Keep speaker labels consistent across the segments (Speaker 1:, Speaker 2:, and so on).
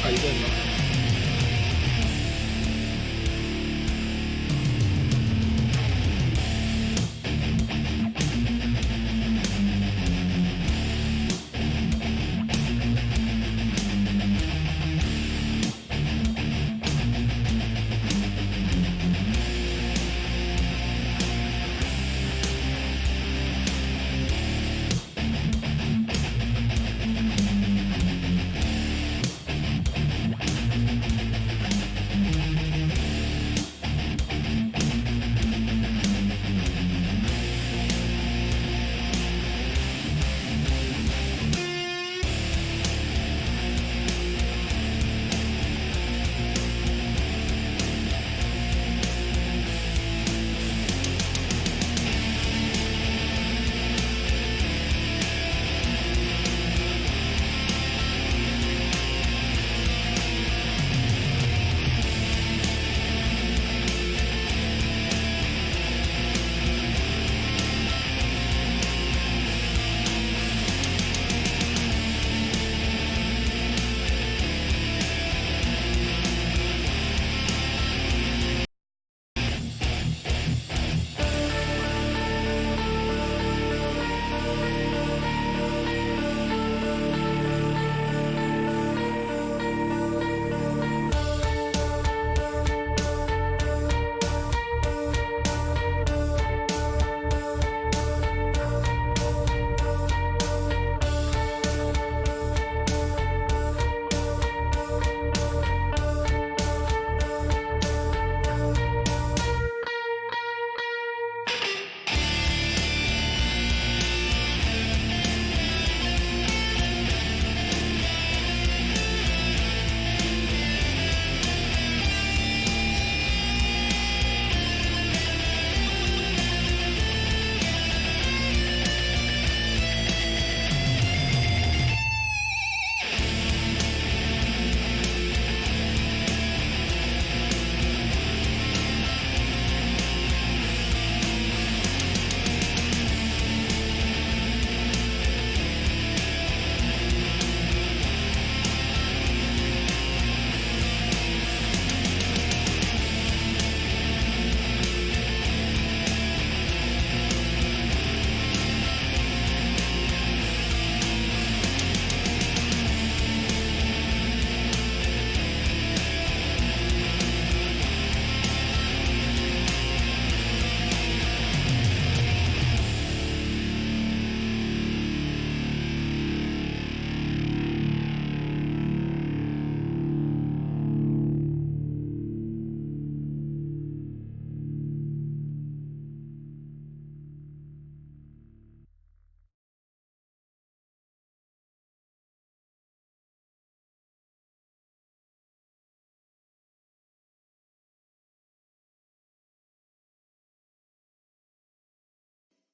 Speaker 1: 改变吗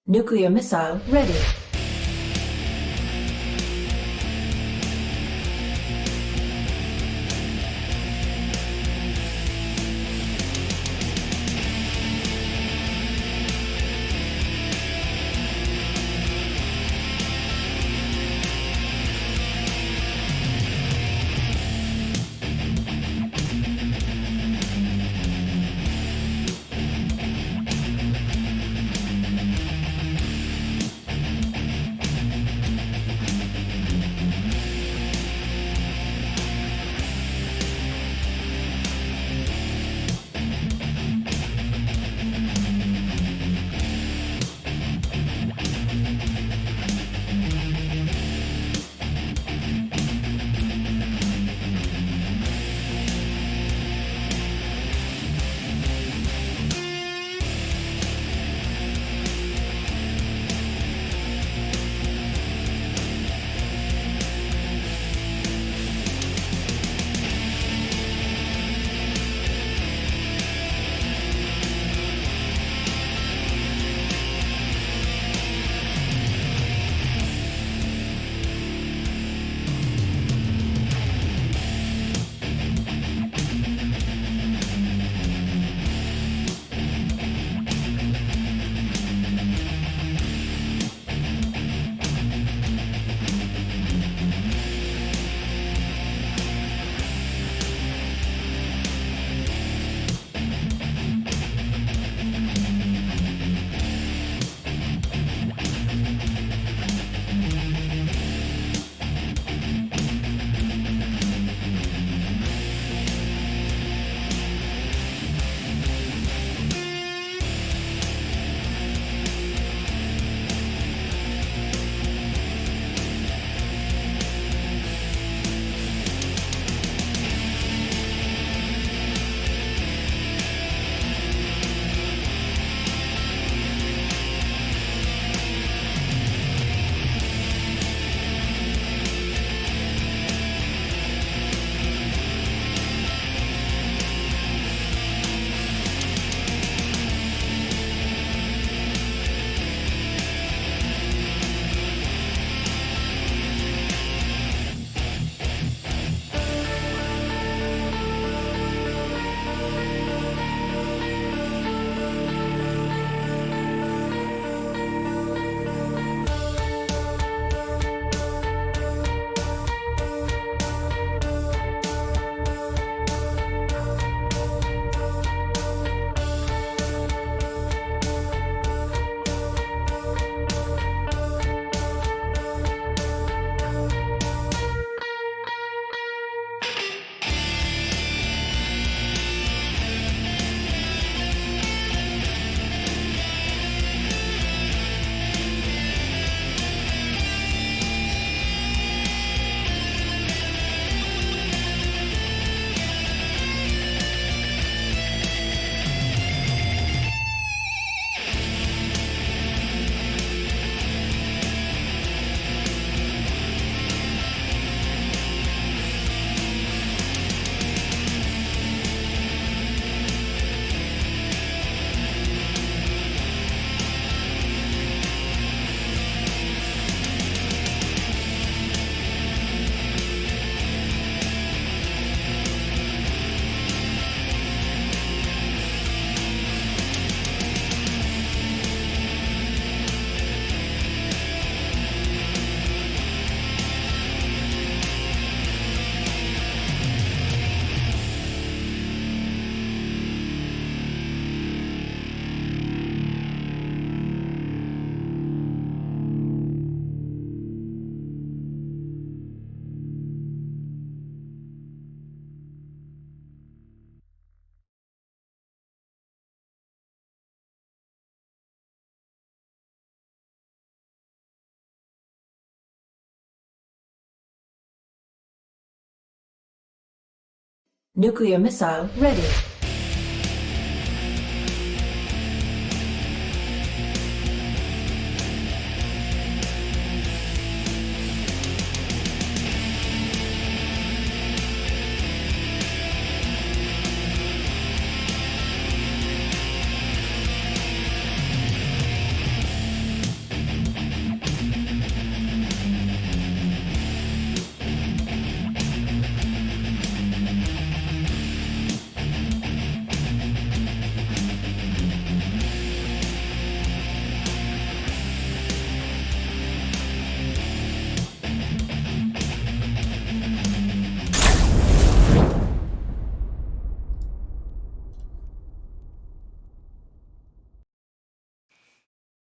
Speaker 1: ？Nuclear
Speaker 2: missile ready.
Speaker 1: Nuclear missile ready.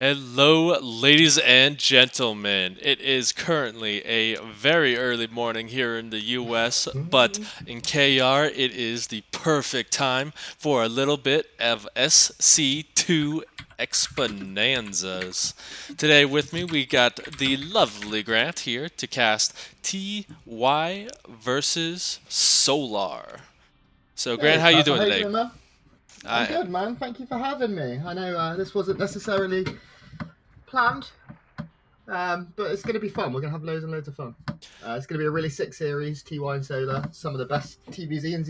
Speaker 2: Hello, ladies and gentlemen. It is currently a very early morning here in the US, but in KR, it is the perfect time for a little bit of SC2 Exponanzas. Today with me, we got the lovely Grant here to cast TY versus Solar. So, Grant,
Speaker 3: Hey,
Speaker 2: how you
Speaker 3: Papa,
Speaker 2: doing
Speaker 3: how you
Speaker 2: today?
Speaker 3: doing, man? I'm
Speaker 2: I
Speaker 3: good, man. Thank you for having me. I know this wasn't necessarily planned, but it's going to be fun. We're going to have loads and loads of fun. It's going to be a really sick series, TY and Solar, some of the best TVZ and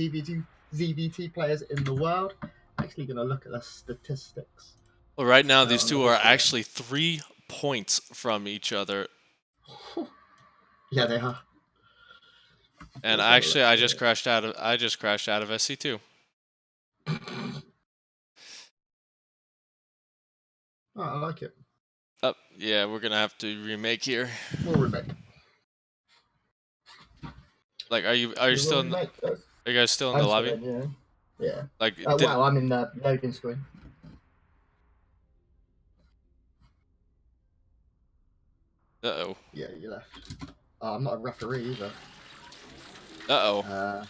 Speaker 3: ZVT players in the world. Actually going to look at the statistics.
Speaker 2: Well, right now, these
Speaker 3: On the
Speaker 2: two are
Speaker 3: history.
Speaker 2: actually 3 points from each other.
Speaker 3: Yeah, they are.
Speaker 2: And
Speaker 3: Let's have a
Speaker 2: actually,
Speaker 3: look
Speaker 2: I just
Speaker 3: here.
Speaker 2: crashed out of SC2.
Speaker 3: Oh, I like it.
Speaker 2: Oh, yeah, we're gonna have to remake here.
Speaker 3: We'll remake.
Speaker 2: Like, are you
Speaker 3: We will
Speaker 2: still in?
Speaker 3: remake this.
Speaker 2: Are you guys still in the
Speaker 3: I'm still
Speaker 2: lobby?
Speaker 3: in, yeah. Yeah.
Speaker 2: Like, did
Speaker 3: Well, I'm in the loading screen.
Speaker 2: uh
Speaker 3: Yeah, you left. Oh, I'm not a referee either.
Speaker 2: oh
Speaker 3: Uh,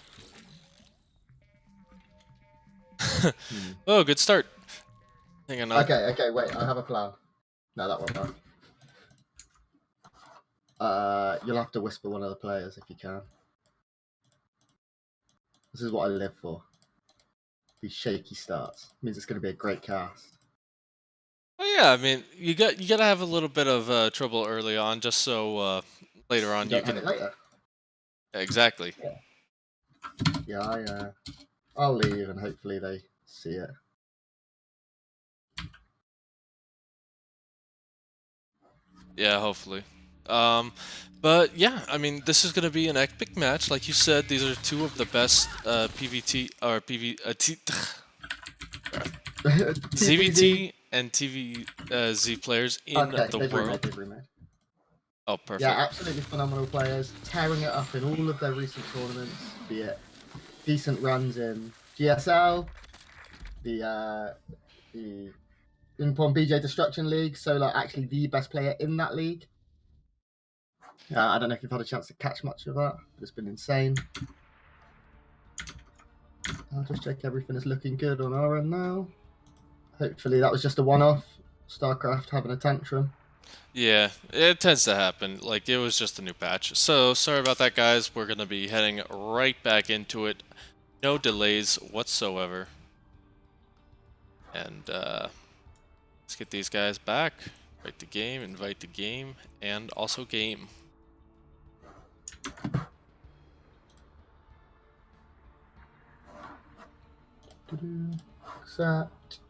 Speaker 3: hmm.
Speaker 2: oh good start. Hang on.
Speaker 3: Okay, wait, I have a plan. No, that won't work. You'll have to whisper one of the players if you can. This is what I live for. These shaky starts. Means it's going to be a great cast.
Speaker 2: Oh yeah, I mean, you gotta have a little bit of trouble early on, just so later
Speaker 3: You
Speaker 2: on you
Speaker 3: don't have
Speaker 2: can
Speaker 3: it later.
Speaker 2: exactly.
Speaker 3: Yeah, I'll leave and hopefully they see it.
Speaker 2: Yeah, hopefully. But yeah, I mean, this is gonna be an epic match, like you said. These are two of the best PVT or
Speaker 3: TVZ.
Speaker 2: ZVT and TVZ players in
Speaker 3: Okay,
Speaker 2: the
Speaker 3: they've remade,
Speaker 2: world.
Speaker 3: they've remade.
Speaker 2: Oh,
Speaker 3: Yeah,
Speaker 2: perfect.
Speaker 3: absolutely phenomenal players, tearing it up in all of their recent tournaments, be it decent runs in GSL, the Impon BJ Destruction League, Solar actually the best player in that league. I don't know if you've had a chance to catch much of that, but it's been insane. I'll just check everything is looking good on our end now. Hopefully that was just a one-off. StarCraft having a tantrum.
Speaker 2: Yeah, it tends to happen. Like, it was just a new patch. So, sorry about that, guys. We're gonna be heading right back into it. No delays whatsoever. And, let's get these guys back. Invite the game, and also game.
Speaker 3: Accept.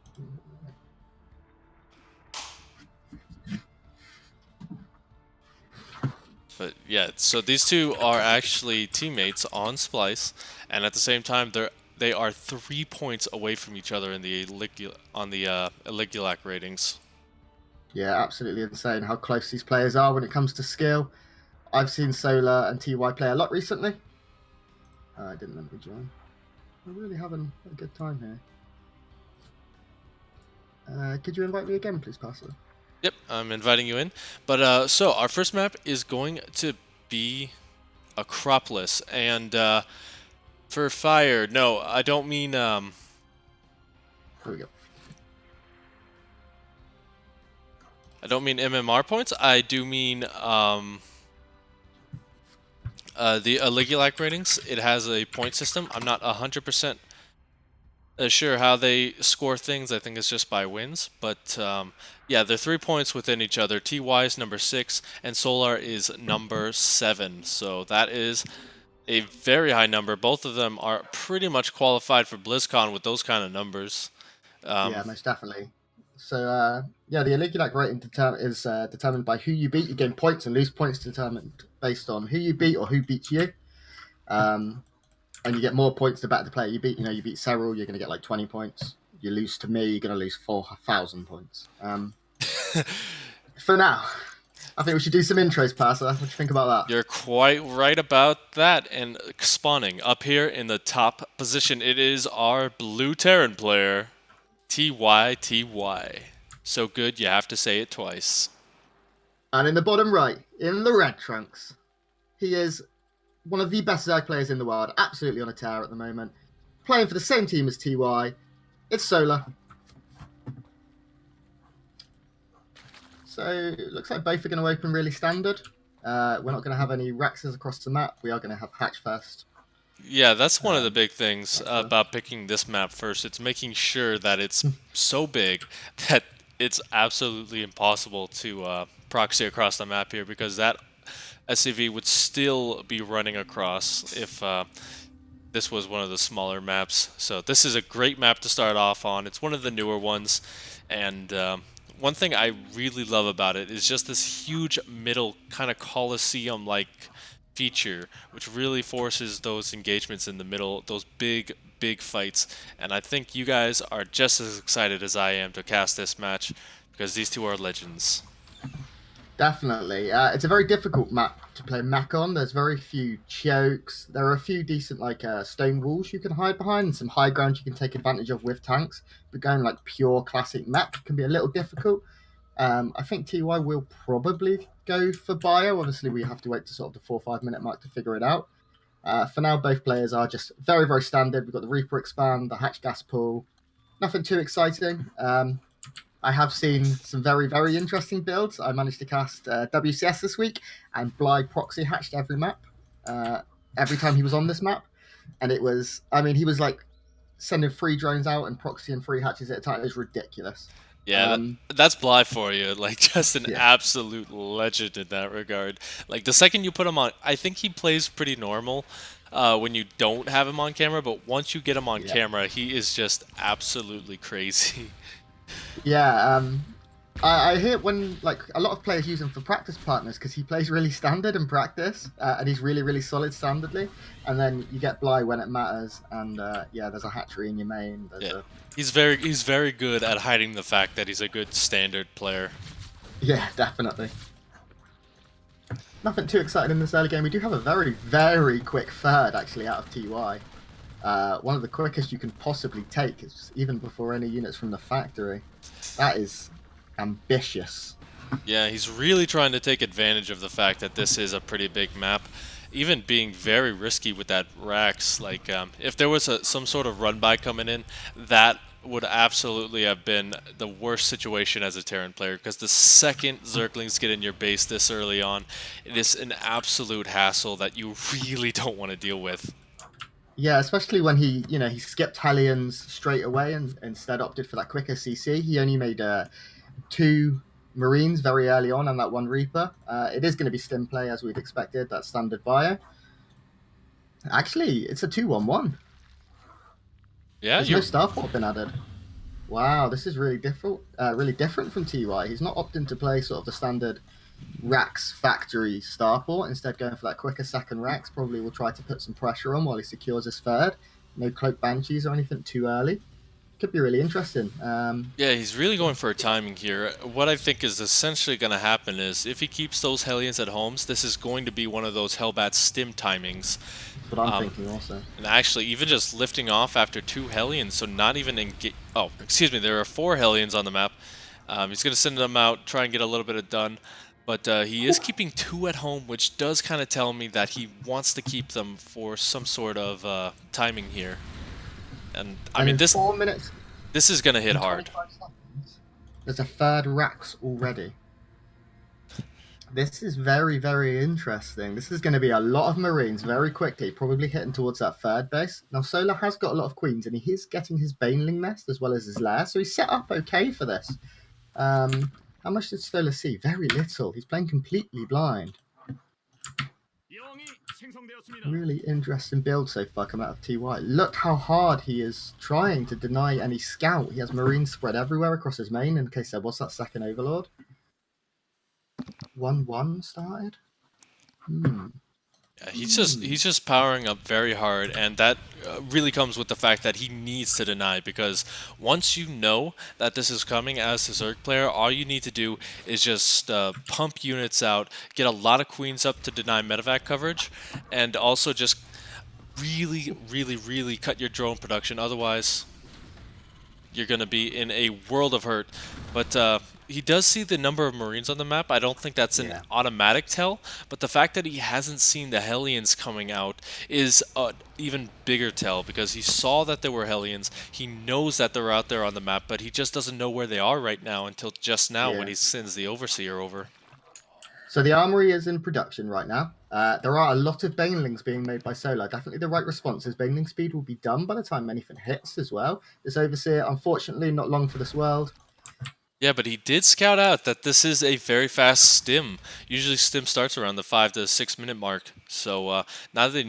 Speaker 2: But yeah, so these two are actually teammates on Splice, and at the same time, they are 3 points away from each other in the Eligulac ratings.
Speaker 3: Yeah, absolutely insane how close these players are when it comes to skill. I've seen Solar and TY play a lot recently. I didn't let me join. We're really having a good time here. Could you invite me again, please, Pastor?
Speaker 2: Yep, I'm inviting you in. But so our first map is going to be Acropolis, and for fire, no, I don't mean
Speaker 3: Here we go.
Speaker 2: I don't mean MMR points. I do mean The Aligulac ratings, it has a point system. I'm not 100% sure how they score things. I think it's just by wins. But yeah, they're 3 points within each other. TY is number 6, and Solar is number 7. So that is a very high number. Both of them are pretty much qualified for BlizzCon with those kind of numbers.
Speaker 3: Yeah, most definitely. So yeah, the Aligulac rating is determined by who you beat. You gain points, and lose points determined based on who you beat or who beats you. And you get more points the better the player you beat. You beat Cyril, you're going to get like 20 points. You lose to me, you're going to lose 4,000 points. For now, I think we should do some intros, Passer. What do you think about that?
Speaker 2: You're quite right about that. And spawning up here in the top position, it is our blue Terran player, TYTY. So good, you have to say it twice.
Speaker 3: And in the bottom right, in the red trunks, he is one of the best Zerg players in the world, absolutely on a tear at the moment. Playing for the same team as TY, it's Solar. So it looks like both are going to open really standard. We're not going to have any Rexes across the map. We are going to have Hatch first.
Speaker 2: Yeah, that's one of the big things about picking this map first. It's making sure that it's so big that it's absolutely impossible to proxy across the map here, because that SCV would still be running across if this was one of the smaller maps. So this is a great map to start off on. It's one of the newer ones, and one thing I really love about it is just this huge middle kind of Coliseum-like feature, which really forces those engagements in the middle, those big fights. And I think you guys are just as excited as I am to cast this match, because these two are legends.
Speaker 3: Definitely. It's a very difficult map to play mech on. There's very few chokes. There are a few decent stone walls you can hide behind, and some high ground you can take advantage of with tanks. But going like pure classic mech can be a little difficult. I think TY will probably go for bio. Obviously, we have to wait to sort of the 4 or 5 minute mark to figure it out. For now, both players are just very, very standard. We've got the Reaper expand, the Hatch gas pool. Nothing too exciting. I have seen some very, very interesting builds. I managed to cast WCS this week, and Bly proxy hatched every map, every time he was on this map. And it was, he was like sending 3 drones out and proxying 3 hatches at a time. It was ridiculous.
Speaker 2: Yeah, that's Bly for you. Like, just an
Speaker 3: Yeah.
Speaker 2: absolute legend in that regard. Like, the second you put him on, I think he plays pretty normal when you don't have him on camera, but once you get him on camera, he is just absolutely crazy.
Speaker 3: Yeah, I hear when like a lot of players use him for practice partners because he plays really standard in practice, and he's really, really solid standardly. And then you get Bly when it matters, and there's a hatchery in your main.
Speaker 2: He's very good at hiding the fact that he's a good standard player.
Speaker 3: Yeah, definitely. Nothing too exciting in this early game. We do have a very, very quick third actually out of TY. One of the quickest you can possibly take, is even before any units from the factory. That is ambitious.
Speaker 2: Yeah, he's really trying to take advantage of the fact that this is a pretty big map, even being very risky with that Rax. Like, if there was some sort of run-by coming in, that would absolutely have been the worst situation as a Terran player, because the second Zerglings get in your base this early on, it is an absolute hassle that you really don't want to deal with.
Speaker 3: Yeah, especially when he skipped Hellions straight away and instead opted for that quicker CC. He only made 2 Marines very early on and that 1 Reaper. It is going to be stim play as we'd expected. That's standard bio. Actually, it's a 2-1-1.
Speaker 2: Yeah,
Speaker 3: there's no starport been added. Wow, this is really different from TY. He's not opting to play sort of the standard Rax factory starport, instead going for that quicker second Rax. Probably will try to put some pressure on while he secures his third. No cloak banshees or anything too early. Could be really interesting.
Speaker 2: Yeah, he's really going for a timing here. What I think is essentially going to happen is, if he keeps those Hellions at homes, this is going to be one of those Hellbat stim timings.
Speaker 3: That's what I'm thinking also.
Speaker 2: And actually, even just lifting off after 2 Hellions, so not even oh, excuse me, there are 4 Hellions on the map. He's going to send them out, try and get a little bit of done. But he is keeping 2 at home, which does kind of tell me that he wants to keep them for some sort of timing here. And I mean, this
Speaker 3: 4 minutes.
Speaker 2: This is gonna hit hard.
Speaker 3: There's a third Rax already. This is very, very interesting. This is going to be a lot of Marines very quickly, probably hitting towards that third base. Now, Solar has got a lot of Queens, and he is getting his Baneling nest as well as his lair, so he's set up okay for this. How much did Solar see? Very little. He's playing completely blind. Really interesting build so far coming out of TY. Look how hard he is trying to deny any scout. He has Marines spread everywhere across his main in case there was that second Overlord. 1-1 started.
Speaker 2: Yeah, he's just powering up very hard, and that really comes with the fact that he needs to deny, because once you know that this is coming as the Zerg player, all you need to do is just pump units out, get a lot of queens up to deny medevac coverage, and also just really cut your drone production. Otherwise, you're going to be in a world of hurt. But he does see the number of Marines on the map. I don't think that's an automatic tell, but the fact that he hasn't seen the Hellions coming out is an even bigger tell, because he saw that there were Hellions. He knows that they're out there on the map, but he just doesn't know where they are right now until just now when he sends the Overseer over.
Speaker 3: So the armory is in production right now. There are a lot of Banelings being made by Solar. Definitely the right response, as Baneling speed will be done by the time anything hits as well. This Overseer, unfortunately, not long for this world.
Speaker 2: Yeah, but he did scout out that this is a very fast stim. Usually stim starts around the 5 to 6 minute mark. So now that he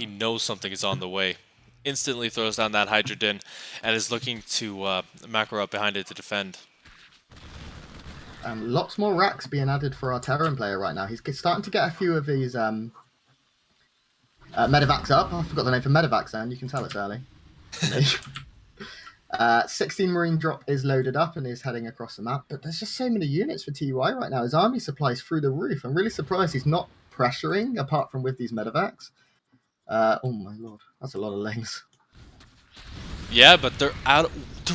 Speaker 2: knows something is on the way, instantly throws down that Hydra Den and is looking to macro up behind it to defend.
Speaker 3: Lots more racks being added for our Terran player right now. He's starting to get a few of these medevacs up. I forgot the name for medevacs, and you can tell it's early. 16 Marine drop is loaded up and is heading across the map, but there's just so many units for TY right now. His army supply's through the roof. I'm really surprised he's not pressuring, apart from with these medevacs. Oh my lord, that's a lot of lings.
Speaker 2: Yeah, but they're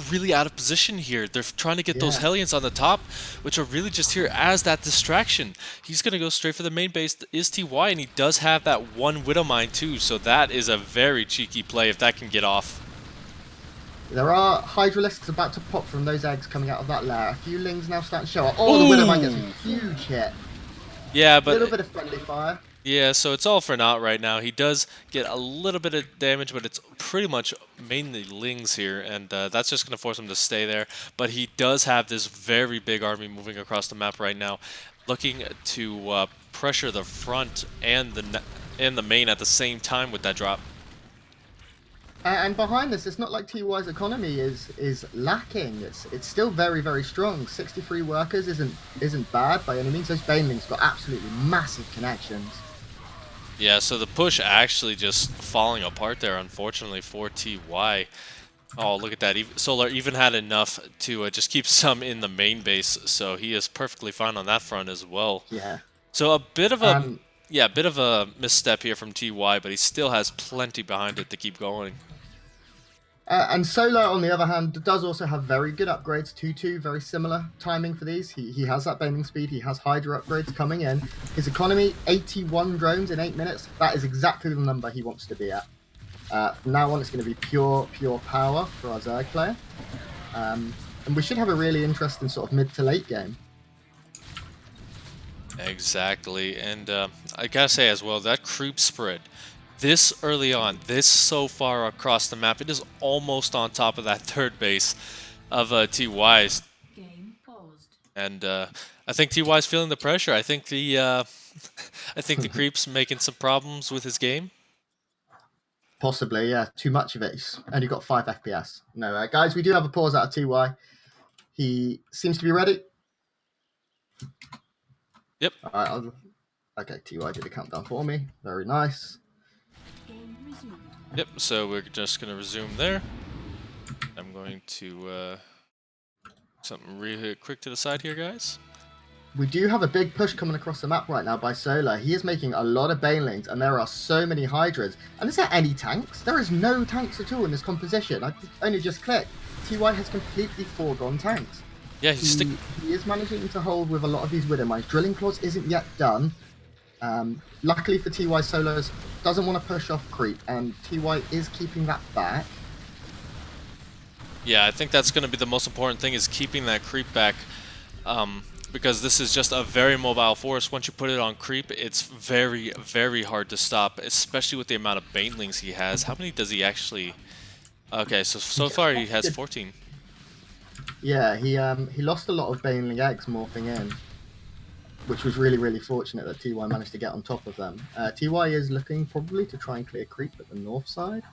Speaker 2: really out of position here. They're trying to get those Hellions on the top, which are really just here as that distraction. He's going to go straight for the main base, is TY, and he does have that one Widowmine too, so that is a very cheeky play if that can get off.
Speaker 3: There are Hydralisks about to pop from those eggs coming out of that lair. A few lings now starting to show up. Oh, the Widowmine gets a huge hit.
Speaker 2: Yeah, but...
Speaker 3: a little bit of friendly fire.
Speaker 2: Yeah, so it's all for naught right now. He does get a little bit of damage, but it's pretty much mainly lings here, and that's just going to force him to stay there. But he does have this very big army moving across the map right now, looking to pressure the front and the main at the same time with that drop.
Speaker 3: And behind this, it's not like TY's economy is lacking. It's still very, very strong. 63 workers isn't bad by any means. Those Banelings got absolutely massive connections.
Speaker 2: Yeah, so the push actually just falling apart there, unfortunately, for TY. Oh, look at that. Solar even had enough to just keep some in the main base, so he is perfectly fine on that front as well.
Speaker 3: Yeah.
Speaker 2: So a bit of a misstep here from TY, but he still has plenty behind it to keep going.
Speaker 3: And Solar, on the other hand, does also have very good upgrades. 2-2, very similar timing for these. He has that Baneling speed. He has Hydra upgrades coming in. His economy, 81 drones in 8 minutes. That is exactly the number he wants to be at. From now on, it's going to be pure power for our Zerg player. And we should have a really interesting sort of mid to late game.
Speaker 2: Exactly. And I gotta say as well, that creep spread, this early on, this so far across the map, it is almost on top of that third base of TY's.
Speaker 1: Game paused.
Speaker 2: And I think TY's feeling the pressure. I think the creep's making some problems with his game.
Speaker 3: Possibly, yeah. Too much of it. He's only got 5 FPS. No, guys, we do have a pause out of TY. He seems to be ready.
Speaker 2: Yep.
Speaker 3: All right, okay, TY did a countdown for me. Very nice.
Speaker 1: Game resumed.
Speaker 2: Yep, so we're just going to resume there. I'm going to... something really quick to the side here, guys.
Speaker 3: We do have a big push coming across the map right now by Solar. He is making a lot of Banelings, and there are so many Hydras. And is there any tanks? There is no tanks at all in this composition. I only just clicked. TY has completely foregone tanks.
Speaker 2: Yeah,
Speaker 3: he is managing to hold with a lot of these Widowmines. Drilling Claws isn't yet done. Luckily for TY, Solos doesn't want to push off creep, and TY is keeping that back.
Speaker 2: Yeah, I think that's going to be the most important thing, is keeping that creep back. because this is just a very mobile force. Once you put it on creep, it's very, very hard to stop, especially with the amount of banelings he has. How many does he actually... Okay, so far he has 14.
Speaker 3: Yeah, he lost a lot of Baneling eggs morphing in, which was really, really fortunate that TY managed to get on top of them. TY is looking probably to try and clear creep at the north side.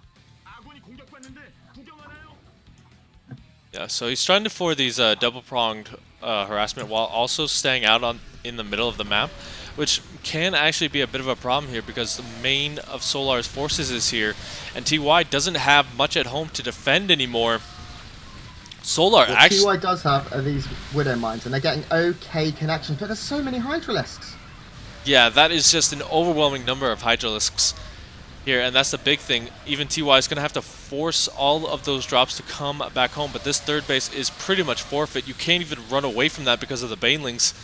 Speaker 2: Yeah, so he's trying to for these double-pronged harassment while also staying out in the middle of the map, which can actually be a bit of a problem here because the main of Solar's forces is here, and TY doesn't have much at home to defend anymore. Solar
Speaker 3: What
Speaker 2: actually...
Speaker 3: TY does have are these Widow Mines, and they're getting okay connections, but there's so many Hydralisks.
Speaker 2: Yeah, that is just an overwhelming number of Hydralisks here, and that's the big thing. Even TY is going to have to force all of those drops to come back home, but this third base is pretty much forfeit. You can't even run away from that because of the Banelings.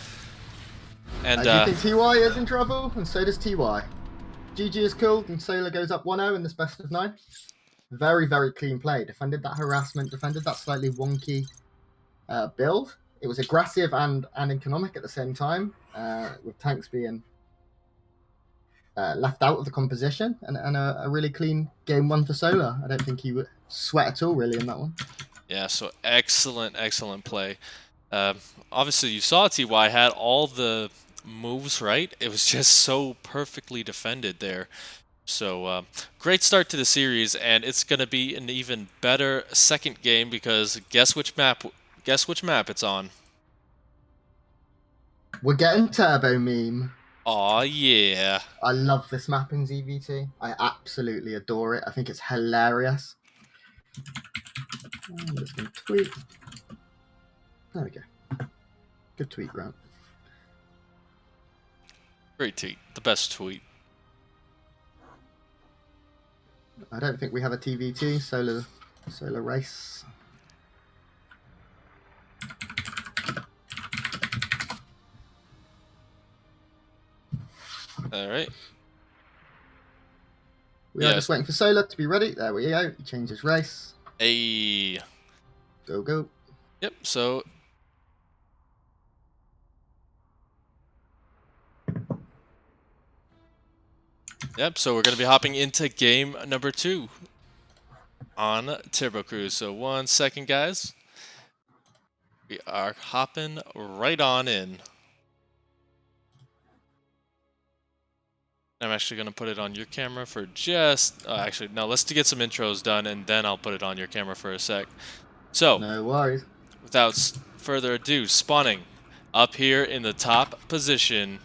Speaker 2: And
Speaker 3: I do think TY is in trouble, and so does TY. GG is cool, and Solar goes up 1-0 in this best of 9. Very, very clean play. Defended that harassment, defended that slightly wonky build. It was aggressive and economic at the same time, with tanks being left out of the composition, and a really clean game one for Solar. I don't think he would sweat at all, really, in that one.
Speaker 2: yeah, so excellent, excellent play. Obviously, you saw TY had all the moves right. It was just so perfectly defended there. So great start to the series, and it's going to be an even better second game because guess which map it's on.
Speaker 3: We're getting Turbo Meme.
Speaker 2: Aw, yeah.
Speaker 3: I love this map in ZVT. I absolutely adore it. I think it's hilarious. I'm just going to tweet. There we go. Good tweet, Grant.
Speaker 2: Great tweet. The best tweet.
Speaker 3: I don't think we have a TVT. Solar race.
Speaker 2: All right.
Speaker 3: We are just waiting for Solar to be ready. There we go. He changes race.
Speaker 2: Hey.
Speaker 3: Go, go.
Speaker 2: Yep, so... Yep, so we're going to be hopping into game number 2 on Turbo Cruise. So 1 second, guys. We are hopping right on in. I'm actually going to put it on your camera for just... actually, no, let's get some intros done, and then I'll put it on your camera for a sec. So,
Speaker 3: No worries.
Speaker 2: without further ado, spawning up here in the top position,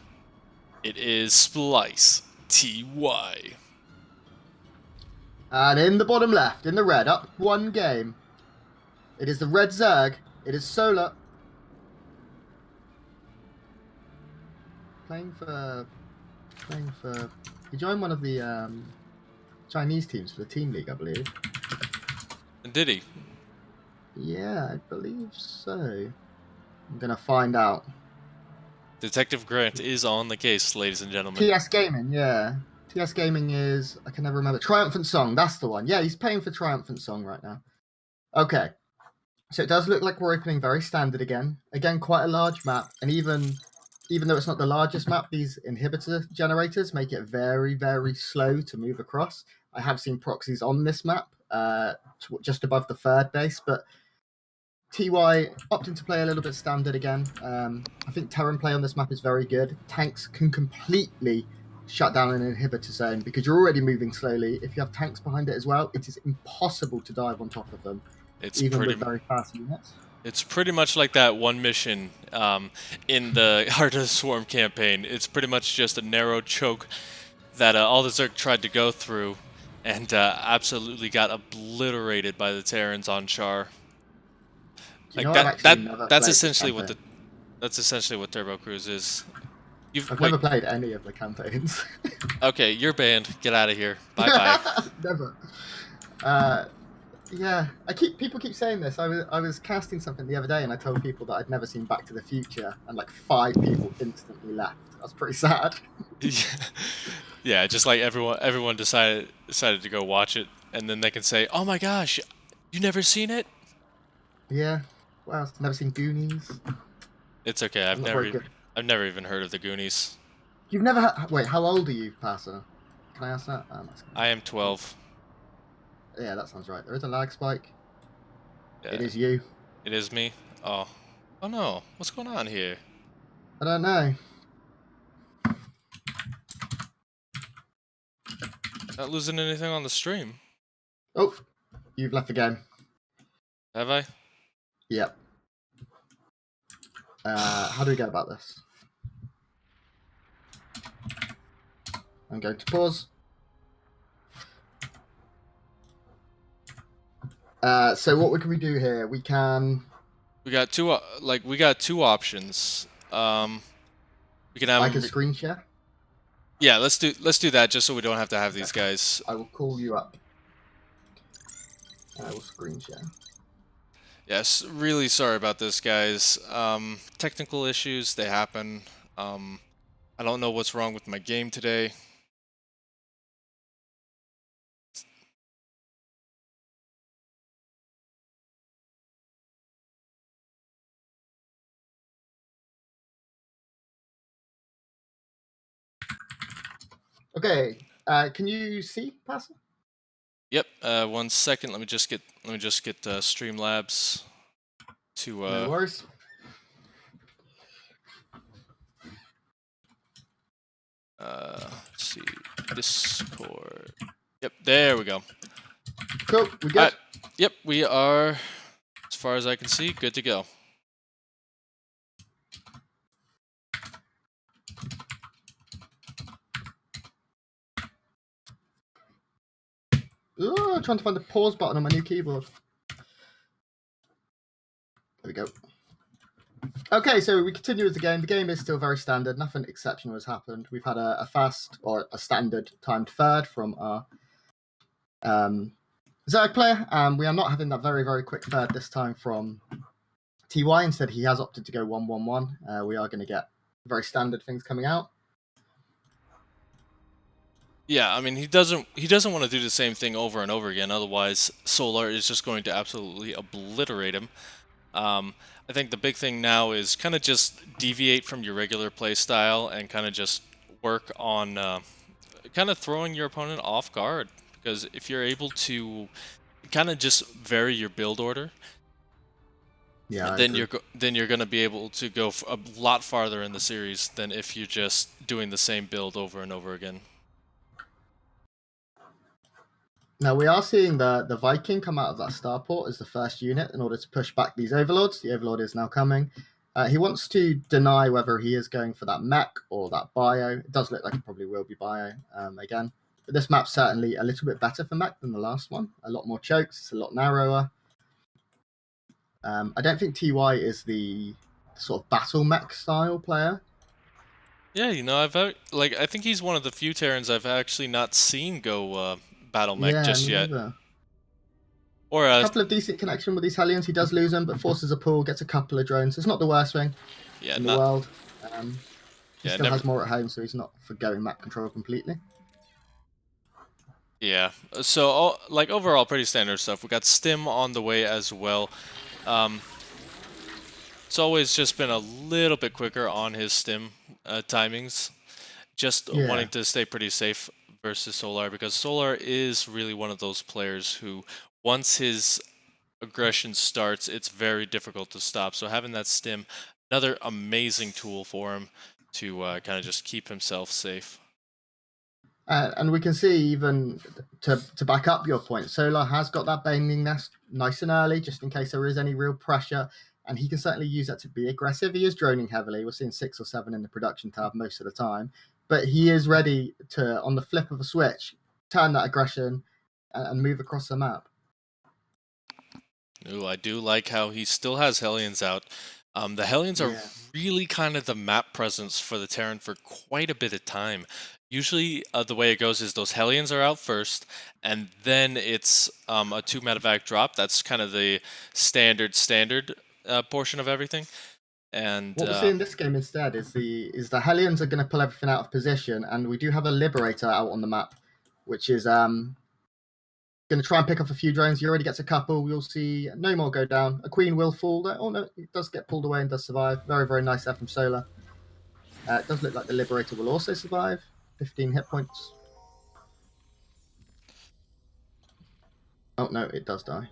Speaker 2: it is Splice TY.
Speaker 3: And in the bottom left, in the red, up 1 game. It is the red Zerg. It is Solar. Playing for... He joined one of the Chinese teams for the Team League, I believe.
Speaker 2: And did he?
Speaker 3: Yeah, I believe so. I'm going to find out.
Speaker 2: Detective Grant is on the case, ladies and gentlemen.
Speaker 3: TS Gaming, yeah. TS Gaming is... I can never remember. Triumphant Song, that's the one. Yeah, he's playing for Triumphant Song right now. Okay. So it does look like we're opening very standard again. Again, quite a large map. And even though it's not the largest map, these inhibitor generators make it very, very slow to move across. I have seen proxies on this map, just above the third base, but TY opting to play a little bit standard again. I think Terran play on this map is very good. Tanks can completely shut down an inhibitor zone because you're already moving slowly. If you have tanks behind it as well, it is impossible to dive on top of them, even with very fast units.
Speaker 2: It's pretty much like that one mission in the Heart of the Swarm campaign. It's pretty much just a narrow choke that all the Zerg tried to go through and absolutely got obliterated by the Terrans on Char. Like that's essentially what Turbo Cruise is.
Speaker 3: I've never played any of the campaigns.
Speaker 2: Okay, you're banned. Get out of here. Bye bye.
Speaker 3: Never. Yeah, people keep saying this. I was casting something the other day, and I told people that I'd never seen Back to the Future, and like 5 people instantly left. That's pretty sad.
Speaker 2: Yeah, just like everyone decided to go watch it, and then they can say, "Oh my gosh, you never seen it?"
Speaker 3: Yeah. Well, I've never seen Goonies.
Speaker 2: It's okay.
Speaker 3: I'm not very good.
Speaker 2: I've never even heard of the Goonies.
Speaker 3: You've never wait. How old are you, Passer? Can I ask that?
Speaker 2: I am 12.
Speaker 3: Yeah, that sounds right. There is a lag spike.
Speaker 2: Yeah,
Speaker 3: It is you.
Speaker 2: it is me. Oh, oh no, what's going on here?
Speaker 3: I don't know.
Speaker 2: Not losing anything on the stream,
Speaker 3: Oh, you've left the game.
Speaker 2: have I?
Speaker 3: Yep. How do we go about this? I'm going to pause. So what can we do here? We can.
Speaker 2: We got two. We got two options. We can have.
Speaker 3: I can screen share.
Speaker 2: Yeah, let's do that just so we don't have to have these guys.
Speaker 3: I will call you up. I will screen share.
Speaker 2: Yes, really sorry about this, guys. Technical issues, they happen. I don't know what's wrong with my game today.
Speaker 3: Okay. Can you see, Passer?
Speaker 2: Yep. 1 second. Let me just get Streamlabs to.
Speaker 3: No worries.
Speaker 2: Let's see. Discord. Yep. There we go.
Speaker 3: Cool. We good?
Speaker 2: Yep. We are, as far as I can see, good to go.
Speaker 3: Oh, trying to find the pause button on my new keyboard. There we go. Okay, so we continue with the game. The game is still very standard. Nothing exceptional has happened. We've had a fast or a standard timed third from our Zerg player. We are not having that very, very quick third this time from TY. Instead, he has opted to go 1-1-1. We are going to get very standard things coming out.
Speaker 2: Yeah, I mean he doesn't want to do the same thing over and over again. Otherwise, Solar is just going to absolutely obliterate him. I think the big thing now is kind of just deviate from your regular play style and kind of just work on kind of throwing your opponent off guard. Because if you're able to kind of just vary your build order,
Speaker 3: yeah,
Speaker 2: then you're going to be able to go a lot farther in the series than if you're just doing the same build over and over again.
Speaker 3: Now we are seeing the Viking come out of that starport as the first unit in order to push back these overlords. The overlord is now coming. He wants to deny whether he is going for that mech or that bio. It does look like it probably will be bio again. But this map's certainly a little bit better for mech than the last one. A lot more chokes. It's a lot narrower. I don't think TY is the sort of battle mech style player.
Speaker 2: Yeah, you know, I think he's one of the few Terrans I've actually not seen go battle mech just yet. Or
Speaker 3: a couple of decent connection with these Hellions. He does lose them, but forces a pull, gets a couple of drones. It's not the worst thing in the world. He still has more at home, so he's not forgoing map control completely.
Speaker 2: Yeah, so like overall pretty standard stuff. We got Stim on the way as well. It's always just been a little bit quicker on his Stim timings. Just wanting to stay pretty safe versus Solar, because Solar is really one of those players who, once his aggression starts, it's very difficult to stop. So having that Stim, another amazing tool for him to kind of just keep himself safe.
Speaker 3: And we can see, even to back up your point, Solar has got that Baneling Nest nice and early, just in case there is any real pressure, and he can certainly use that to be aggressive. He is droning heavily. We're seeing 6 or 7 in the production tab most of the time, but he is ready to, on the flip of a switch, turn that aggression and move across the map.
Speaker 2: Ooh, I do like how he still has Hellions out. The Hellions are really kind of the map presence for the Terran for quite a bit of time. Usually, the way it goes is those Hellions are out first, and then it's a 2 medevac drop. That's kind of the standard portion of everything. And
Speaker 3: what we see in this game instead is the Hellions are going to pull everything out of position, and we do have a Liberator out on the map, which is Going to try and pick off a few drones. He already gets a couple. You'll see no more go down. A queen will fall. Oh no, it does get pulled away and does survive. Very, very nice there from Solar. It does look like the Liberator will also survive. 15 hit points. Oh no, it does die.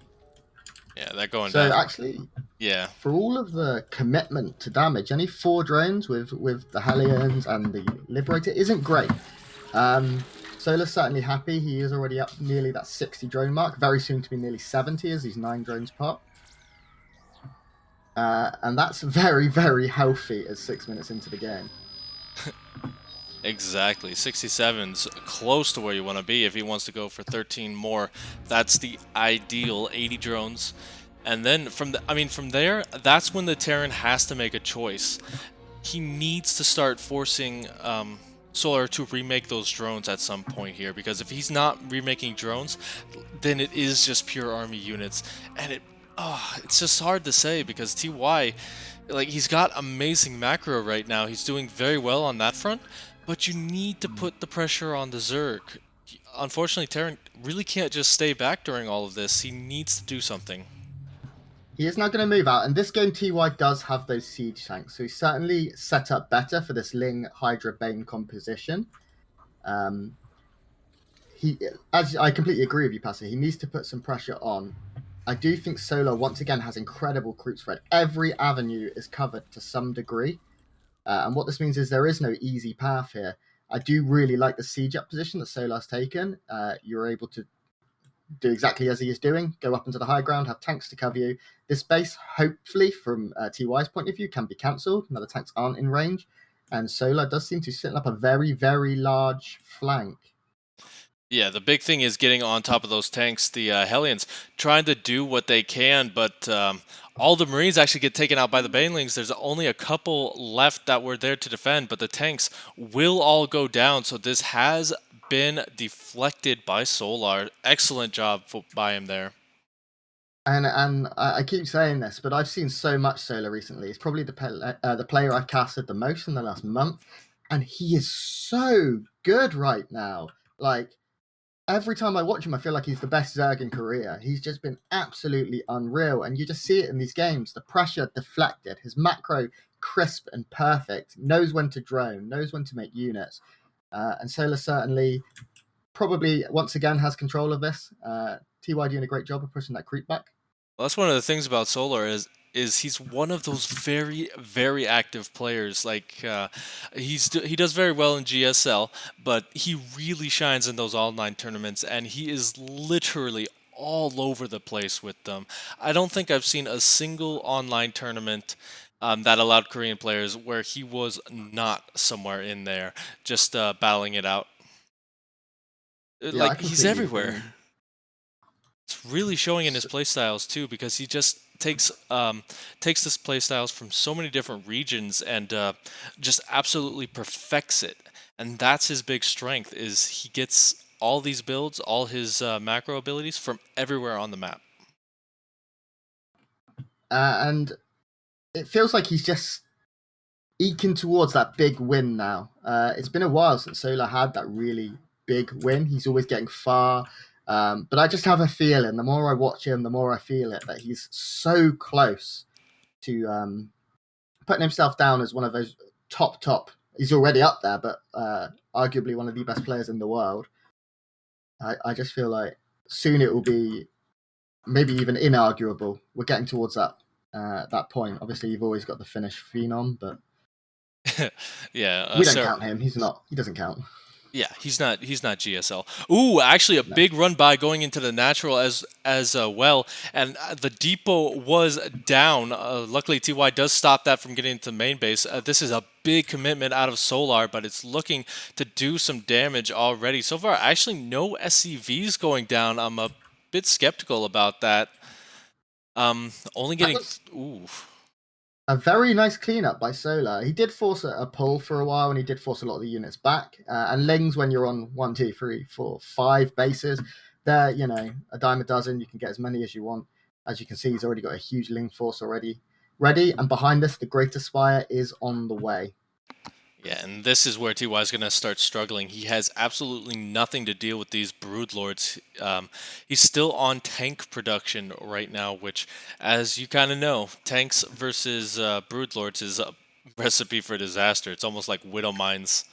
Speaker 2: Yeah, they're going
Speaker 3: So
Speaker 2: down.
Speaker 3: actually,
Speaker 2: Yeah.
Speaker 3: for all of the commitment to damage, only 4 drones with the Hellions and the Liberator isn't great. Solar's certainly happy. He is already up nearly that 60 drone mark. Very soon to be nearly 70 as these 9 drones pop. And that's very, very healthy as 6 minutes into the game.
Speaker 2: Exactly. 67's close to where you want to be if he wants to go for 13 more. That's the ideal 80 drones. And then from there, that's when the Terran has to make a choice. He needs to start forcing Solar to remake those drones at some point here, because if he's not remaking drones, then it is just pure army units, and it's just hard to say because TY, like, he's got amazing macro right now. He's doing very well on that front, but you need to put the pressure on the Zerg. Unfortunately, Terran really can't just stay back during all of this. He needs to do something.
Speaker 3: He is not going to move out, and this game TY does have those siege tanks, so he's certainly set up better for this Ling Hydra Bane composition. As I completely agree with you, Passer, he needs to put some pressure on. I do think Solar once again has incredible creep spread. Every avenue is covered to some degree, and what this means is there is no easy path here. I do really like the siege up position that Solar's taken. You're able to do exactly as he is doing, go up into the high ground, have tanks to cover you. This base, hopefully, from TY's point of view, can be cancelled. Now the tanks aren't in range, and Solar does seem to set up a very, very large flank.
Speaker 2: Yeah, the big thing is getting on top of those tanks. The Hellions trying to do what they can, but all the Marines actually get taken out by the Banelings. There's only a couple left that were there to defend, but the tanks will all go down, so this has been deflected by Solar. Excellent job by him there.
Speaker 3: And I keep saying this, but I've seen so much Solar recently. He's probably the player I've casted the most in the last month, and he is so good right now. Like, every time I watch him, I feel like he's the best Zerg in Korea. He's just been absolutely unreal, and you just see it in these games. The pressure deflected, his macro crisp and perfect, knows when to drone, knows when to make units. And Solar certainly probably once again has control of this. TY doing a great job of pushing that creep back.
Speaker 2: Well, that's one of the things about Solar is he's one of those very, very active players. Like, he does very well in GSL, but he really shines in those online tournaments, and he is literally all over the place with them. I don't think I've seen a single online tournament that allowed Korean players where he was not somewhere in there, just battling it out. Like, he's everywhere.
Speaker 3: Agree.
Speaker 2: It's really showing in his playstyles too, because he just takes this playstyles from so many different regions and just absolutely perfects it. And that's his big strength, is he gets all these builds, all his macro abilities from everywhere on the map.
Speaker 3: And it feels like he's just eking towards that big win now. It's been a while since Solar had that really big win. He's always getting far. But I just have a feeling, the more I watch him, the more I feel it, that he's so close to putting himself down as one of those top. He's already up there, but arguably one of the best players in the world. I just feel like soon it will be maybe even inarguable. We're getting towards that point. Obviously, you've always got the Finnish phenom, but
Speaker 2: yeah,
Speaker 3: we don't count him. He doesn't count.
Speaker 2: Yeah, he's not GSL. Ooh, actually a big run by going into the natural as well, and the depot was down. Luckily, TY does stop that from getting into the main base. This is a big commitment out of Solar, but it's looking to do some damage already. So far, actually no SCVs going down. I'm a bit skeptical about that. Only getting
Speaker 3: a very nice cleanup by Solar. He did force a pull for a while, and he did force a lot of the units back. And Lings, when you're on 1, 2, 3, 4, 5 bases, they're, a dime a dozen. You can get as many as you want. As you can see, he's already got a huge Ling force already ready. And behind us, the Greater Spire is on the way.
Speaker 2: Yeah, and this is where TY is going to start struggling. He has absolutely nothing to deal with these Broodlords. He's still on tank production right now, which, as you kind of know, tanks versus Broodlords is a recipe for disaster. It's almost like Widow Mines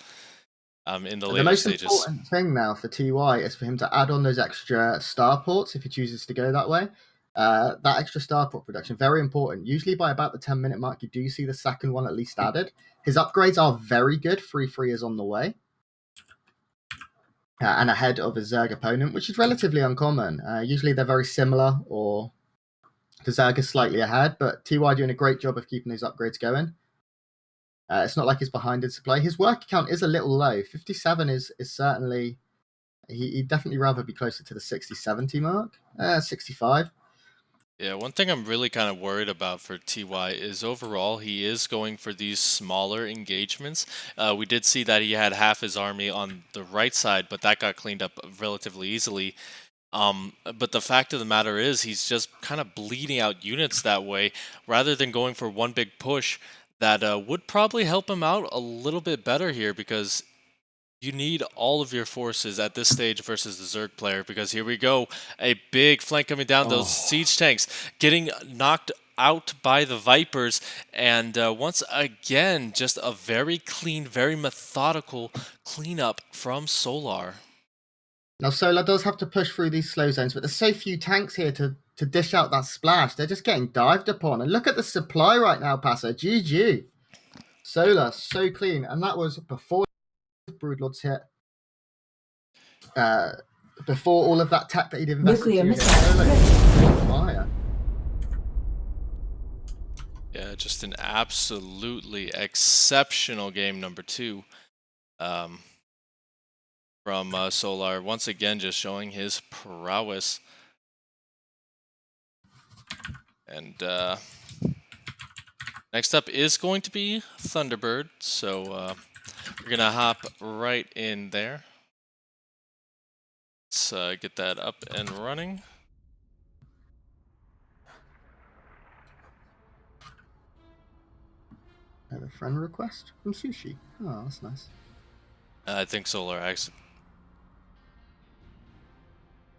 Speaker 2: in the
Speaker 3: The
Speaker 2: later
Speaker 3: most
Speaker 2: stages.
Speaker 3: important thing now for TY is for him to add on those extra starports if he chooses to go that way. That extra starport production, very important. Usually by about the 10-minute mark, you do see the second one at least added. His upgrades are very good. 3-3 is on the way. And ahead of his Zerg opponent, which is relatively uncommon. Usually they're very similar, or the Zerg is slightly ahead, but TY doing a great job of keeping those upgrades going. It's not like he's behind in supply. His work count is a little low. 57 is certainly... He'd definitely rather be closer to the 60-70 mark. 65.
Speaker 2: Yeah, one thing I'm really kind of worried about for TY is overall he is going for these smaller engagements. We did see that he had half his army on the right side, but that got cleaned up relatively easily. But the fact of the matter is he's just kind of bleeding out units that way rather than going for one big push that would probably help him out a little bit better here, because you need all of your forces at this stage versus the Zerg player, because here we go. A big flank coming down, those siege tanks getting knocked out by the Vipers, and once again, just a very clean, very methodical cleanup from Solar.
Speaker 3: Now, Solar does have to push through these slow zones, but there's so few tanks here to dish out that splash. They're just getting dived upon. And look at the supply right now, Passer. GG. Solar, so clean. And that was before Broodlords hit. Before all of that tech that he'd invested
Speaker 1: Nuclear
Speaker 3: to hit.
Speaker 1: missile.
Speaker 3: Solar is on fire.
Speaker 2: Yeah, just an absolutely exceptional game number 2 from Solar. Once again, just showing his prowess. And next up is going to be Thunderbird, so we're going to hop right in there. Let's get that up and running.
Speaker 3: I have a friend request from Sushi. Oh, that's nice.
Speaker 2: I think Solar actually...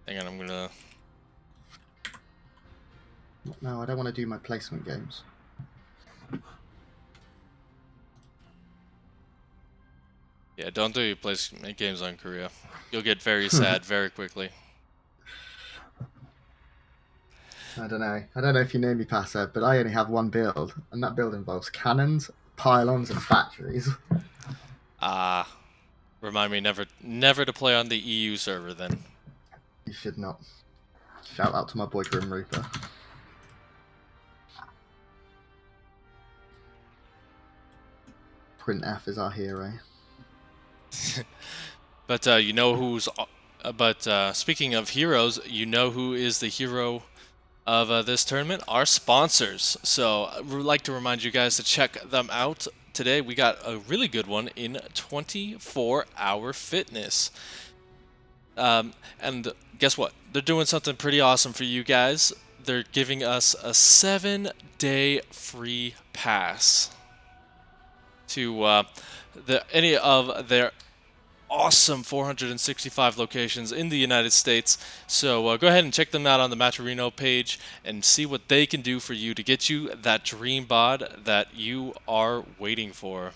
Speaker 2: Hang on, I'm going to...
Speaker 3: No, I don't want to do my placement games.
Speaker 2: Yeah, don't do your placement games on Korea. You'll get very sad very quickly.
Speaker 3: I don't know. I don't know if you know me, Passer, but I only have one build, and that build involves cannons, pylons, and factories.
Speaker 2: Remind me never to play on the EU server then.
Speaker 3: You should not. Shout out to my boy Grim Reaper. Print F is our hero.
Speaker 2: But you know who's... But speaking of heroes, you know who is the hero of this tournament? Our sponsors. So I would like to remind you guys to check them out. Today we got a really good one in 24 Hour Fitness. And guess what? They're doing something pretty awesome for you guys. They're giving us a 7-day free pass to any of their awesome 465 locations in the United States. So go ahead and check them out on the Matcherino page and see what they can do for you to get you that dream bod that you are waiting for.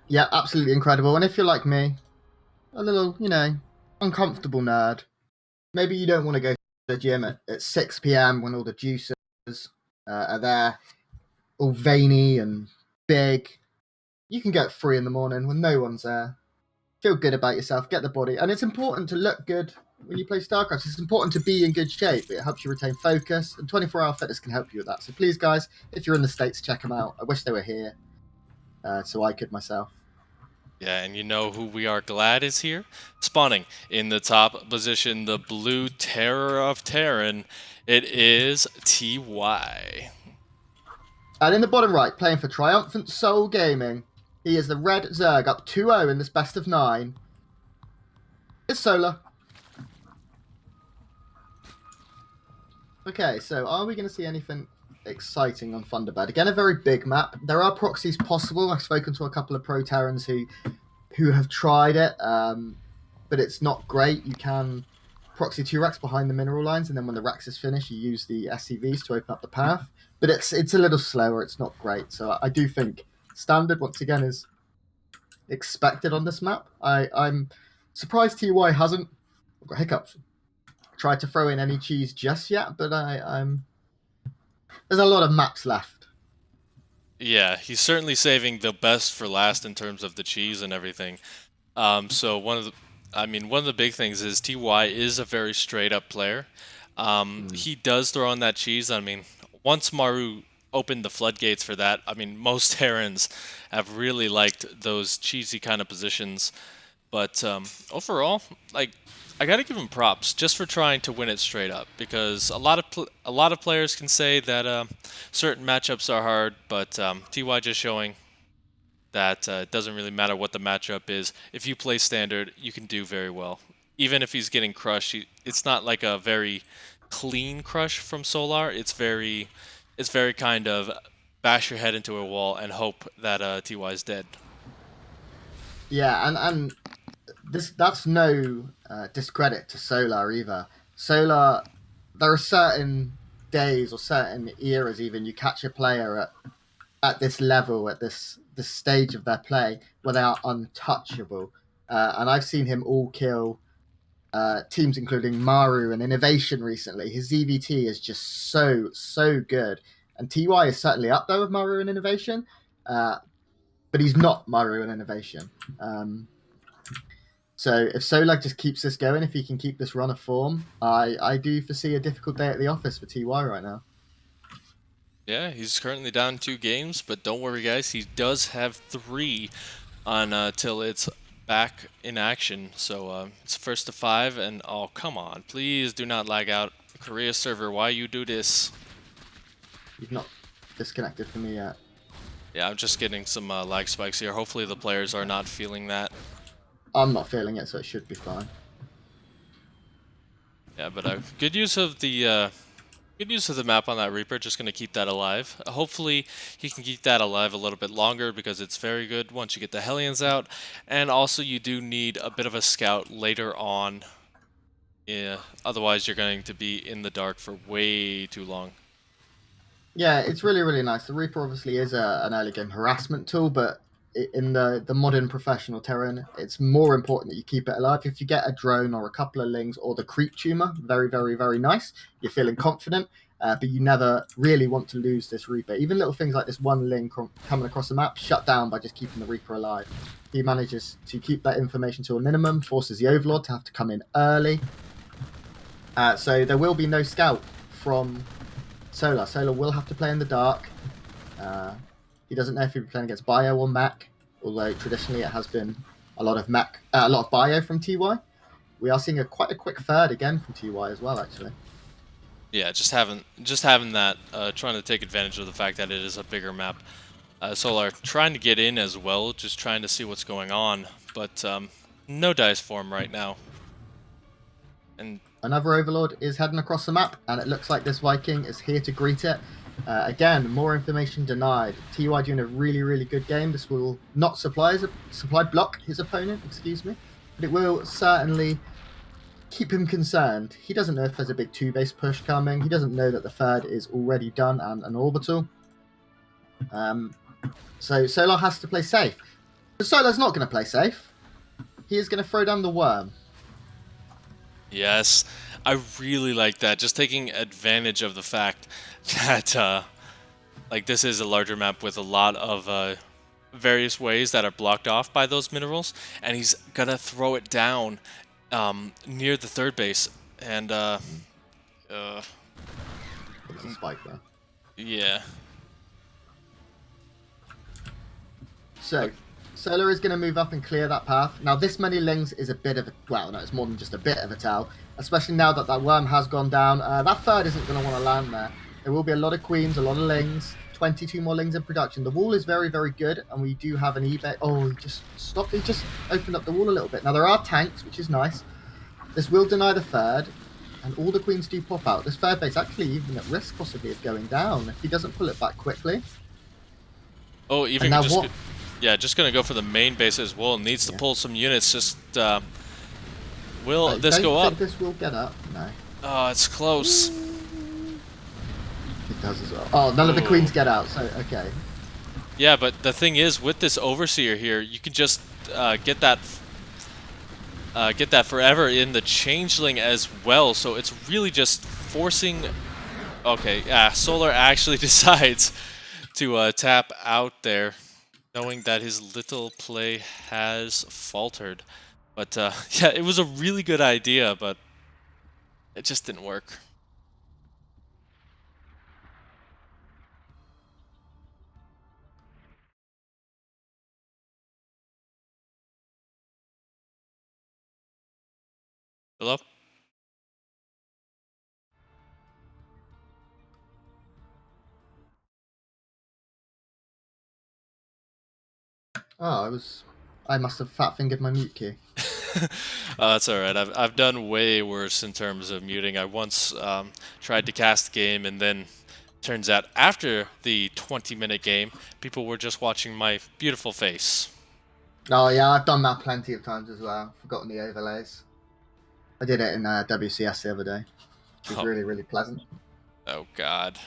Speaker 3: Yeah, absolutely incredible. And if you're like me, a little, uncomfortable nerd, maybe you don't want to go to the gym at 6 p.m. when all the juicers are there, all veiny and big. You can go at 3 in the morning when no one's there. Feel good about yourself, get the body. And it's important to look good when you play StarCraft. It's important to be in good shape. It helps you retain focus, and 24-hour fitness can help you with that. So please, guys, if you're in the States, check them out. I wish they were here, so I could myself.
Speaker 2: Yeah, and you know who we are glad is here? Spawning in the top position, the blue terror of Terran. It is TY.
Speaker 3: And in the bottom right, playing for Triumphant Soul Gaming, he is the red Zerg, up 2-0 in this best of 9. It's Solar. Okay, so are we going to see anything exciting on Thunderbird. Again, a very big map. There are proxies possible. I've spoken to a couple of Pro Terrans who have tried it, but it's not great. You can proxy 2 racks behind the mineral lines, and then when the racks is finished, you use the SCVs to open up the path. But it's a little slower. It's not great. So I do think standard, once again, is expected on this map. I'm surprised TY hasn't, I've got hiccups, tried to throw in any cheese just yet, but I'm there's a lot of maps left.
Speaker 2: Yeah, he's certainly saving the best for last in terms of the cheese and everything. So one of the big things is TY is a very straight up player. He does throw in that cheese. I mean, once Maru opened the floodgates for that, I mean, most Terrans have really liked those cheesy kind of positions. But overall, like, I gotta give him props just for trying to win it straight up, because a lot of players can say that certain matchups are hard, but TY just showing that it doesn't really matter what the matchup is. If you play standard, you can do very well. Even if he's getting crushed, it's not like a very clean crush from Solar. It's very kind of bash your head into a wall and hope that TY is dead.
Speaker 3: Yeah, and that's no discredit to Solar either. Solar, there are certain days or certain eras even you catch a player at this level, at this stage of their play, where they are untouchable. And I've seen him all kill teams including Maru and Innovation recently. His ZVT is just so good. And TY is certainly up there with Maru and Innovation, but he's not Maru and Innovation. So if Solar just keeps this going, if he can keep this run of form, I do foresee a difficult day at the office for TY right now.
Speaker 2: Yeah, he's currently down 2 games, but don't worry, guys. He does have 3 on till it's back in action. So it's first to 5, and oh, come on. Please do not lag out. Korea server, why you do this?
Speaker 3: You've not disconnected from me yet.
Speaker 2: Yeah, I'm just getting some lag spikes here. Hopefully the players are not feeling that.
Speaker 3: I'm not feeling it, so it should be fine.
Speaker 2: Yeah, but good use of the map on that Reaper. Just gonna keep that alive. Hopefully he can keep that alive a little bit longer, because it's very good once you get the Hellions out, and also you do need a bit of a scout later on. Yeah, otherwise you're going to be in the dark for way too long.
Speaker 3: Yeah, it's really nice. The Reaper obviously is an early game harassment tool, but in the modern professional Terran, it's more important that you keep it alive. If you get a drone or a couple of lings or the creep tumor, very nice. You're feeling confident, but you never really want to lose this Reaper. Even little things like this one ling coming across the map, shut down by just keeping the Reaper alive. He manages to keep that information to a minimum, forces the Overlord to have to come in early. So there will be no scout from Solar. Solar will have to play in the dark. He doesn't know if he'll be playing against Bio or Mac, although traditionally it has been a lot of Bio from TY. We are seeing quite a quick third again from TY as well, actually.
Speaker 2: Yeah, just having that, trying to take advantage of the fact that it is a bigger map. Solar trying to get in as well, just trying to see what's going on, but no dice form right now. And
Speaker 3: another Overlord is heading across the map, and it looks like this Viking is here to greet it. Again, more information denied. TY doing a really good game. This will not supply block his opponent, but it will certainly keep him concerned. He doesn't know if there's a big 2-base push coming. He doesn't know that the third is already done and an orbital. So Solar has to play safe. But Solar's not going to play safe. He is going to throw down the worm.
Speaker 2: yes, I really like that. Just taking advantage of the fact that like this is a larger map with a lot of various ways that are blocked off by those minerals, and he's gonna throw it down near the 3rd base, and
Speaker 3: There's a spike there.
Speaker 2: yeah.
Speaker 3: So Solar is going to move up and clear that path. Now, this many lings is a bit of a... Well, no, it's more than just a bit of a tell. Especially now that that worm has gone down. That third isn't going to want to land there. There will be a lot of queens, a lot of lings. 22 more lings in production. The wall is very good, and we do have an eBay... Oh, he just stopped. He just opened up the wall a little bit. Now, there are tanks, which is nice. This will deny the third. and all the queens do pop out. This third base actually even at risk possibly of going down if he doesn't pull it back quickly.
Speaker 2: Oh,
Speaker 3: And
Speaker 2: even
Speaker 3: now
Speaker 2: just
Speaker 3: what?
Speaker 2: yeah, just gonna go for the main base as well. Needs to pull some units. Just will
Speaker 3: I
Speaker 2: this
Speaker 3: don't
Speaker 2: go
Speaker 3: think
Speaker 2: up?
Speaker 3: this will get up. No,
Speaker 2: Oh, it's close.
Speaker 3: it does as well. Oh, none of the
Speaker 2: Ooh.
Speaker 3: queens get out. So okay.
Speaker 2: Yeah, but the thing is, with this Overseer here, you can just get that forever in the Changeling as well. So it's really just forcing. Okay, yeah, Solar actually decides to tap out there, knowing that his little play has faltered. But yeah, it was a really good idea, but it just didn't work. Hello?
Speaker 3: Oh, I must have fat fingered my mute key.
Speaker 2: That's all right. I've done way worse in terms of muting. I once tried to cast a game, and then turns out after the 20-minute game, people were just watching my beautiful face.
Speaker 3: Oh yeah, I've done that plenty of times as well. Forgotten the overlays. I did it in WCS the other day. It was
Speaker 2: Oh.
Speaker 3: really, really pleasant.
Speaker 2: Oh God.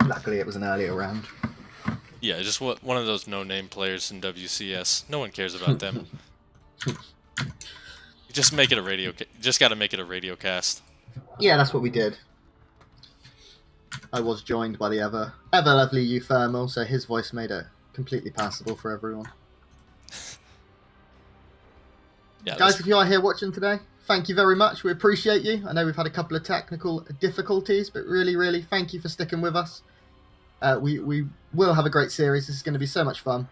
Speaker 3: Luckily, it was an earlier round.
Speaker 2: Yeah, just one of those no-name players in WCS. No one cares about them. You just make it a radio. Just got to make it a radio cast.
Speaker 3: Yeah, that's what we did. I was joined by the ever lovely Euthermal, so his voice made it completely passable for everyone.
Speaker 2: Yeah,
Speaker 3: Guys, if you are here watching today, thank you very much. We appreciate you. I know we've had a couple of technical difficulties, but really, really thank you for sticking with us. We will have a great series. This is going to be so much fun.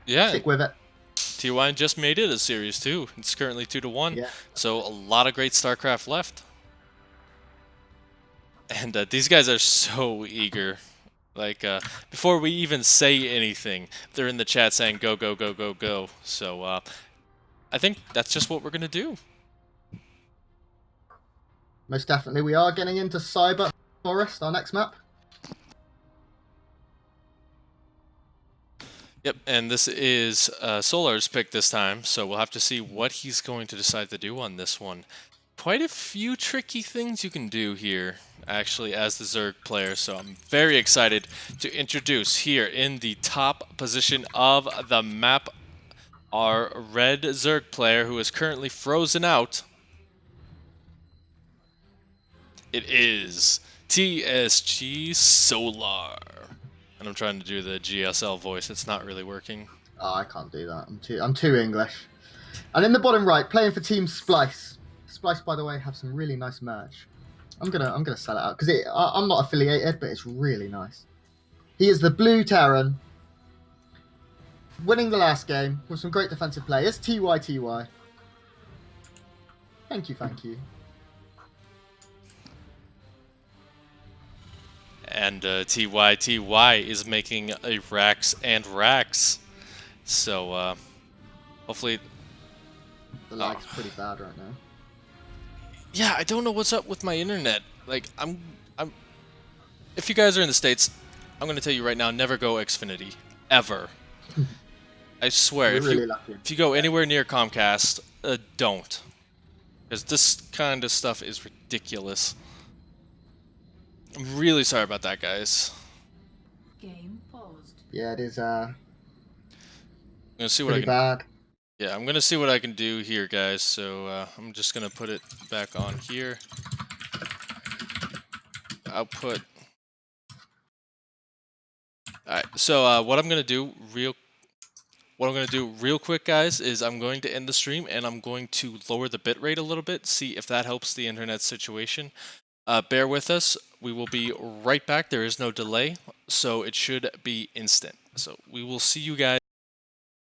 Speaker 2: yeah.
Speaker 3: Stick with it.
Speaker 2: TY just made it a series too. It's currently 2-1.
Speaker 3: Yeah.
Speaker 2: So a lot of great StarCraft left. And these guys are so eager. Like, before we even say anything, they're in the chat saying go, go, go, go, go. So I think that's just what we're going to do.
Speaker 3: Most definitely. We are getting into Cyber Forest, our next map.
Speaker 2: Yep, and this is Solar's pick this time, so we'll have to see what he's going to decide to do on this one. Quite a few tricky things you can do here, actually, as the Zerg player, so I'm very excited to introduce here in the top position of the map our red Zerg player who is currently frozen out. It is TSG Solar. And I'm trying to do the GSL voice. It's not really working.
Speaker 3: Oh, I can't do that. I'm too English. And in the bottom right, playing for Team Splice. Splice, by the way, have some really nice merch. I'm gonna sell it out because I'm not affiliated, but it's really nice. He is the Blue Terran, winning the last game with some great defensive play. It's TYTY. Thank you, thank you.
Speaker 2: And TYTY is making a Rax and Rax. So hopefully...
Speaker 3: The lag's pretty bad right now.
Speaker 2: Yeah, I don't know what's up with my internet. Like, I'm if you guys are in the States, I'm going to tell you right now, never go Xfinity. Ever. I swear,
Speaker 3: We're really lucky.
Speaker 2: if you go anywhere near Comcast, don't. Because this kind of stuff is ridiculous. I'm really sorry about that, guys.
Speaker 1: Game paused.
Speaker 3: Yeah, it is
Speaker 2: I'm gonna see what I
Speaker 3: pretty
Speaker 2: can.
Speaker 3: bad.
Speaker 2: Yeah, I'm gonna see what I can do here, guys. So I'm just gonna put it back on here. Output. All right. So what I'm gonna do real quick, guys, is I'm going to end the stream and I'm going to lower the bitrate a little bit, see if that helps the internet situation. Bear with us. We will be right back. There is no delay, so it should be instant. So we will see you guys.